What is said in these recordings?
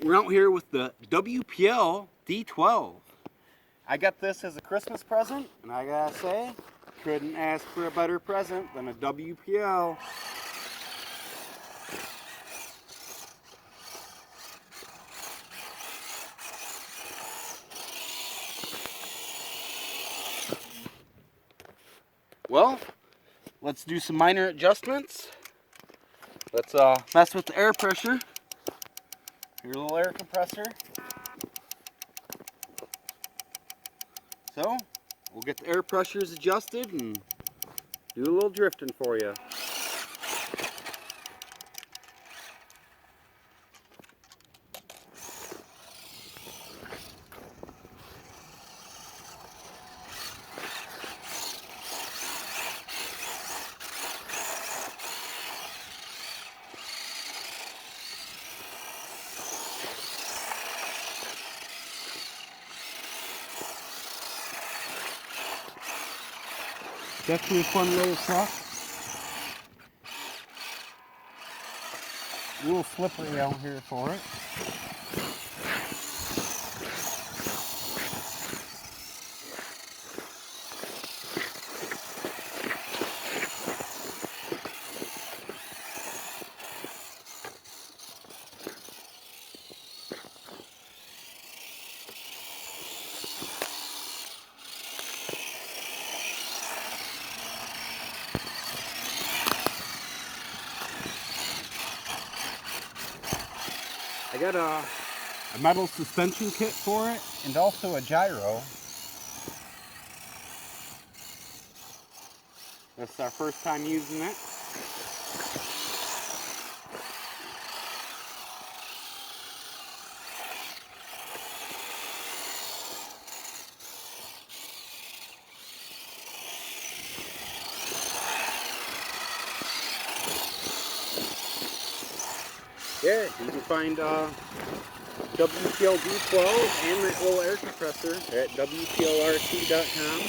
We're out here with the Wpl D12. I got this as a Christmas present, and I gotta say, couldn't ask for a better present than a Wpl. Well, let's do some minor adjustments. Let's mess with the air pressure. Here's a little air compressor. So, we'll get the air pressures adjusted and do a little drifting for you. Definitely a fun little truck. A little slippery out here for it. I got a metal suspension kit for it and also a gyro. This is our first time using it. Yeah, you can find Wpl D12 and that little air compressor at wplrc.com.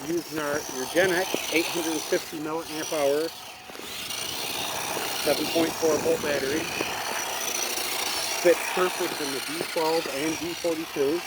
Using our Urgenic 850 milliamp hour 7.4 volt battery. Fits perfect in the D12 and D42.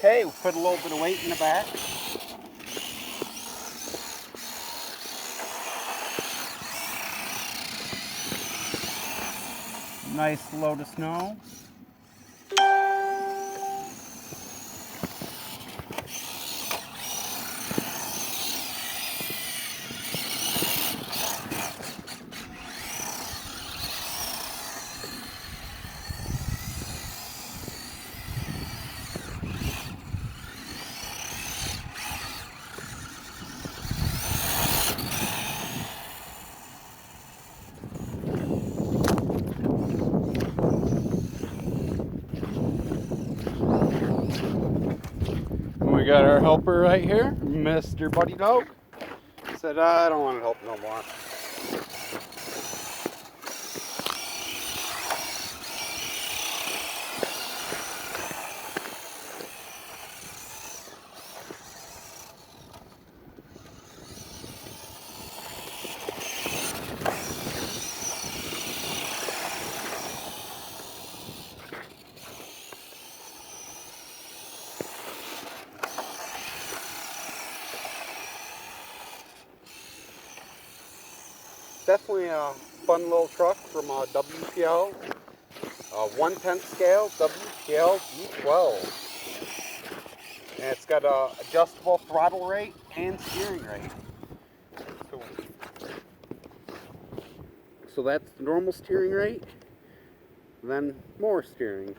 Okay, we put a little bit of weight in the back. Nice load of snow. We got our helper right here, Mr. Buddy Dog. Said, I don't want to help no more. Definitely a fun little truck from WPL, 1/10 scale WPL D12. And it's got a adjustable throttle rate and steering rate. So that's the normal steering rate, then more steering.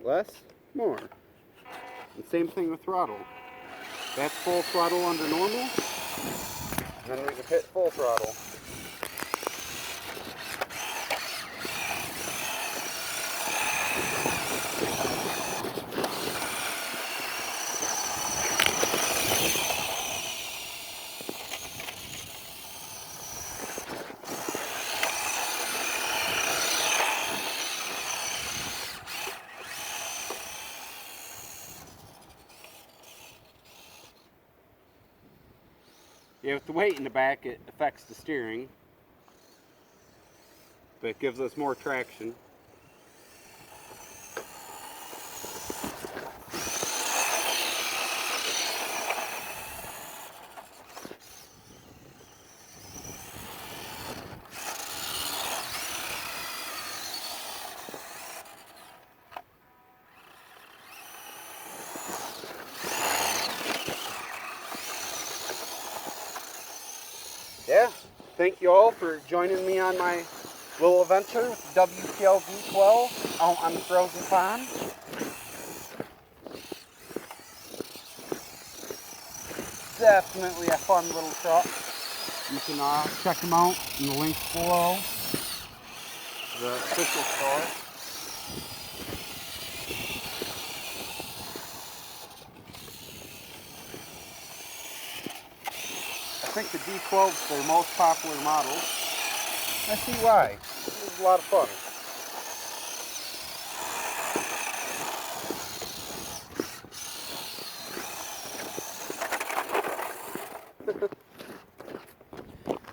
Less, more. And same thing with throttle. That's full throttle under normal. And then we can hit full throttle. Yeah, with the weight in the back, it affects the steering, but it gives us more traction. Yeah, thank you all for joining me on my little adventure with the WPL D12 out on the frozen pond. Definitely a fun little truck. You can check them out in the links below. The official store. I think the D12 is their most popular model. I see why. It was a lot of fun.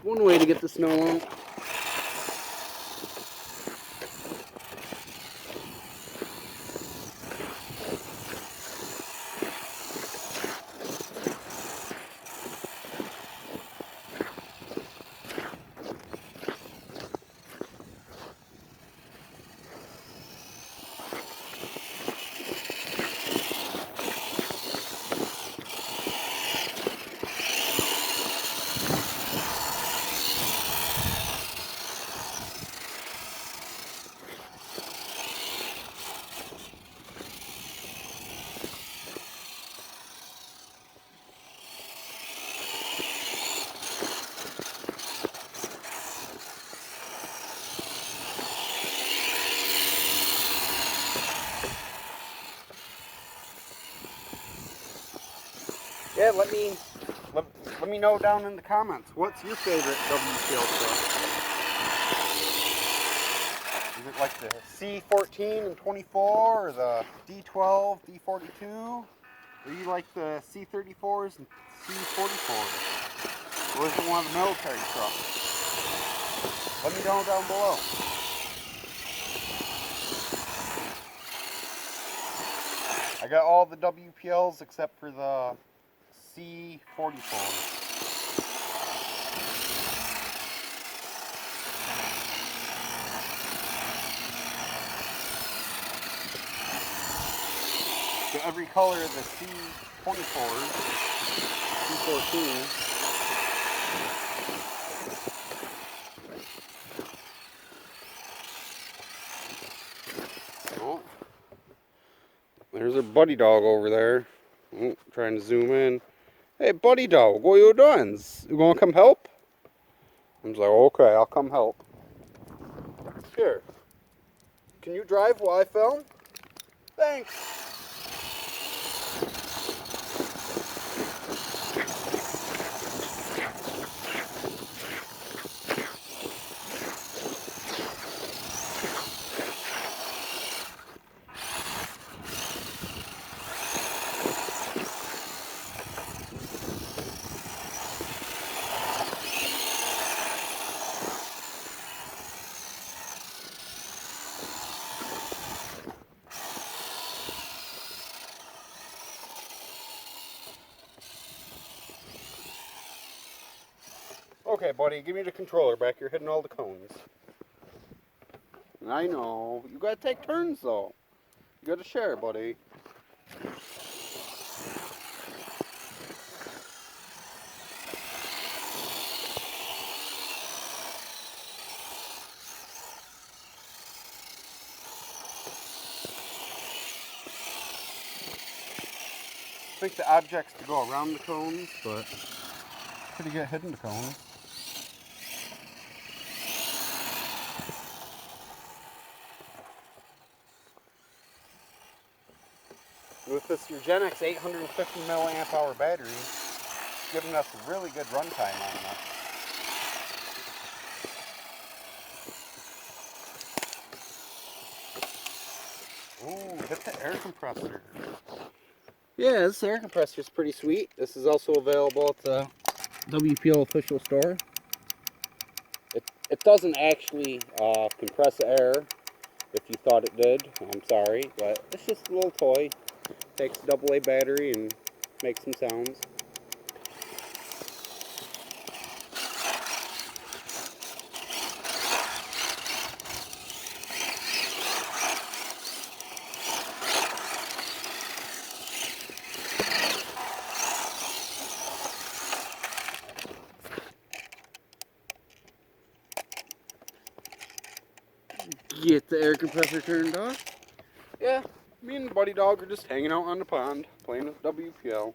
One way to get the snow out. Yeah, let me know down in the comments. What's your favorite WPL truck? Is it like the C14 and 24, or the D12, D42? Or you like the C34s and C44s? Or is it one of the military trucks? Let me know down below. I got all the WPLs except for the C44. Got every color of the C24s, C14. Oh, there's a buddy dog over there. Oh, trying to zoom in. Hey, buddy dog, what are you doing? You gonna come help? I'm like, okay, I'll come help. Here, can you drive while I film? Thanks. Okay, buddy, give me the controller back. You're hitting all the cones. I know. You gotta take turns, though. You gotta share, buddy. I think the object's to go around the cones, but pretty get hitting the cones. With this Urgenix 850 milliamp hour battery, it's giving us a really good runtime on that. Ooh, hit the air compressor. Yeah, this air compressor is pretty sweet. This is also available at the WPL official store. It doesn't actually compress air, if you thought it did. I'm sorry, but it's just a little toy. Takes a AA battery and makes some sounds. Get the air compressor turned off. Yeah, me and Buddy Dog are just hanging out on the pond, playing with WPL.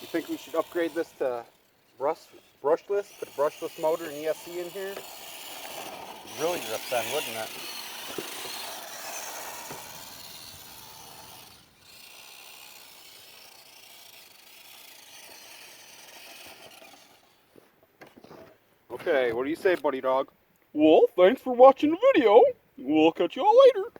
You think we should upgrade this to brushless? Put a brushless motor and ESC in here? It'd really drift then, wouldn't it? Okay, what do you say, Buddy Dog? Well, thanks for watching the video. We'll catch you all later.